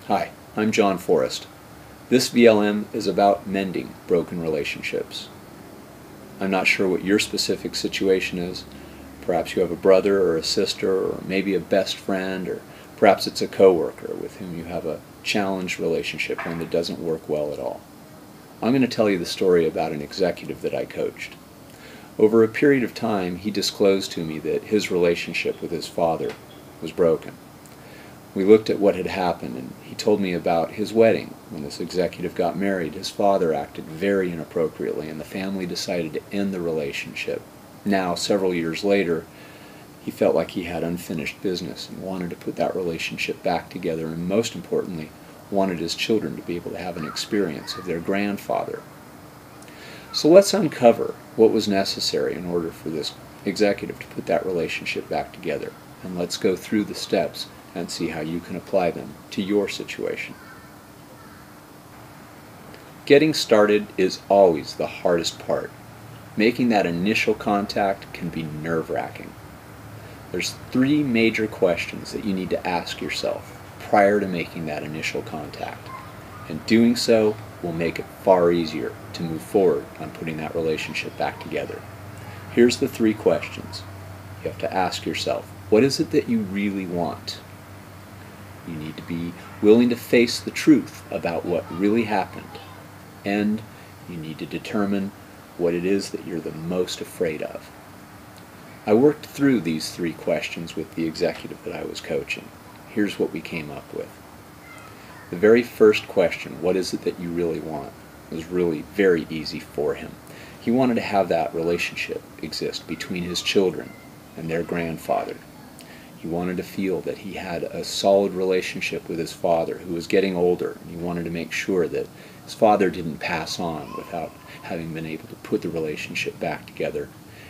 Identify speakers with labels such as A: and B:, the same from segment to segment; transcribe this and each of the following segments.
A: Hi, I'm John Forrest. This VLM is about mending broken relationships. I'm not sure what your specific situation is. Perhaps you have a brother or a sister or maybe a best friend, or perhaps it's a coworker with whom you have a challenged relationship, one that doesn't work well at all. I'm going to tell you the story about an executive that I coached. Over a period of time, he disclosed to me that his relationship with his father was broken. We looked at what had happened, and he told me about his wedding. When this executive got married, his father acted very inappropriately, and the family decided to end the relationship. Now, several years later, he felt like he had unfinished business and wanted to put that relationship back together, and most importantly, wanted his children to be able to have an experience of their grandfather. So let's uncover what was necessary in order for this executive to put that relationship back together, and let's go through the steps and see how you can apply them to your situation. Getting started is always the hardest part. Making that initial contact can be nerve-wracking. There's three major questions that you need to ask yourself prior to making that initial contact, and doing so will make it far easier to move forward on putting that relationship back together. Here's the three questions. You have to ask yourself, what is it that you really want? You need to be willing to face the truth about what really happened, and you need to determine what it is that you're the most afraid of. I worked through these three questions with the executive that I was coaching. Here's what we came up with. The very first question, what is it that you really want, was really very easy for him. He wanted to have that relationship exist between his children and their grandfather. He wanted to feel that he had a solid relationship with his father, who was getting older, and he wanted to make sure that his father didn't pass on without having been able to put the relationship back together.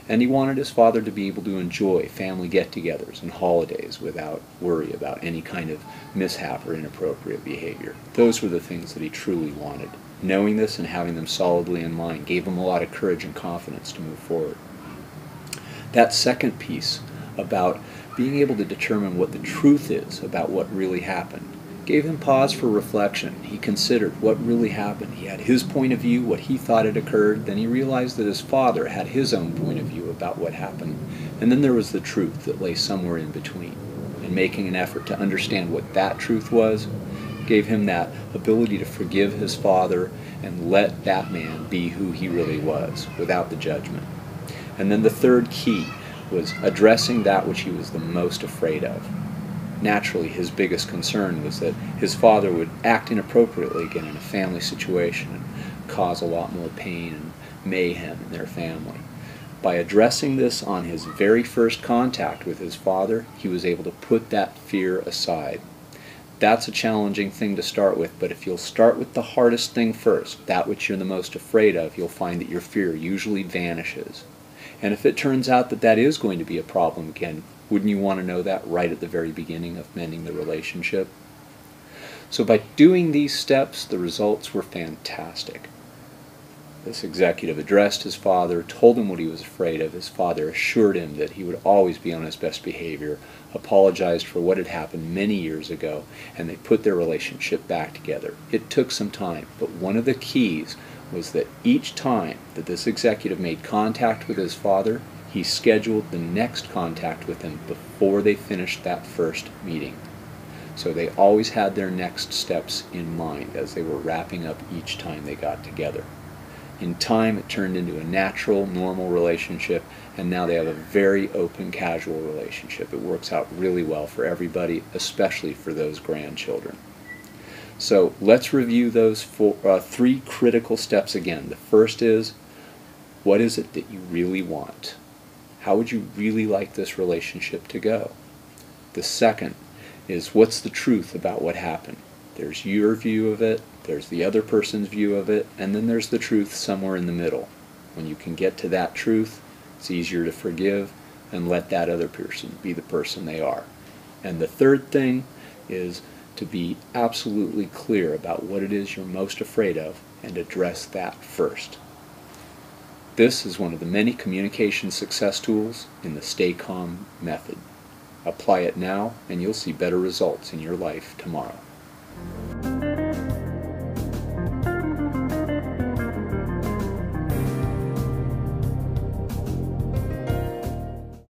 A: And he wanted his father to be able to enjoy family get-togethers and holidays without worry about any kind of mishap or inappropriate behavior. Those were the things that he truly wanted. Knowing this and having them solidly in mind gave him a lot of courage and confidence to move forward. That second piece about being able to determine what the truth is about what really happened gave him pause for reflection. He considered what really happened. He had his point of view, what he thought had occurred. Then he realized that his father had his own point of view about what happened. And then there was the truth that lay somewhere in between. And making an effort to understand what that truth was gave him that ability to forgive his father and let that man be who he really was, without the judgment. And then the third key was addressing that which he was the most afraid of. Naturally, his biggest concern was that his father would act inappropriately again in a family situation and cause a lot more pain and mayhem in their family. By addressing this on his very first contact with his father, he was able to put that fear aside. That's a challenging thing to start with, but if you'll start with the hardest thing first, that which you're the most afraid of, you'll find that your fear usually vanishes. And if it turns out that that is going to be a problem again, wouldn't you want to know that right at the very beginning of mending the relationship? So by doing these steps, the results were fantastic. This executive addressed his father, told him what he was afraid of. His father assured him that he would always be on his best behavior, apologized for what had happened many years ago, and they put their relationship back together. It took some time, but one of the keys was that each time that this executive made contact with his father, he scheduled the next contact with him before they finished that first meeting. So they always had their next steps in mind as they were wrapping up each time they got together. In time, it turned into a natural, normal relationship, and now they have a very open, casual relationship. It works out really well for everybody, especially for those grandchildren. So let's review those three critical steps again. The first is, what is it that you really want? How would you really like this relationship to go? The second is, what's the truth about what happened? There's your view of it, there's the other person's view of it, and then there's the truth somewhere in the middle. When you can get to that truth, it's easier to forgive and let that other person be the person they are. And the third thing is to be absolutely clear about what it is you're most afraid of and address that first. This is one of the many communication success tools in the Stay Calm method. Apply it now and you'll see better results in your life tomorrow.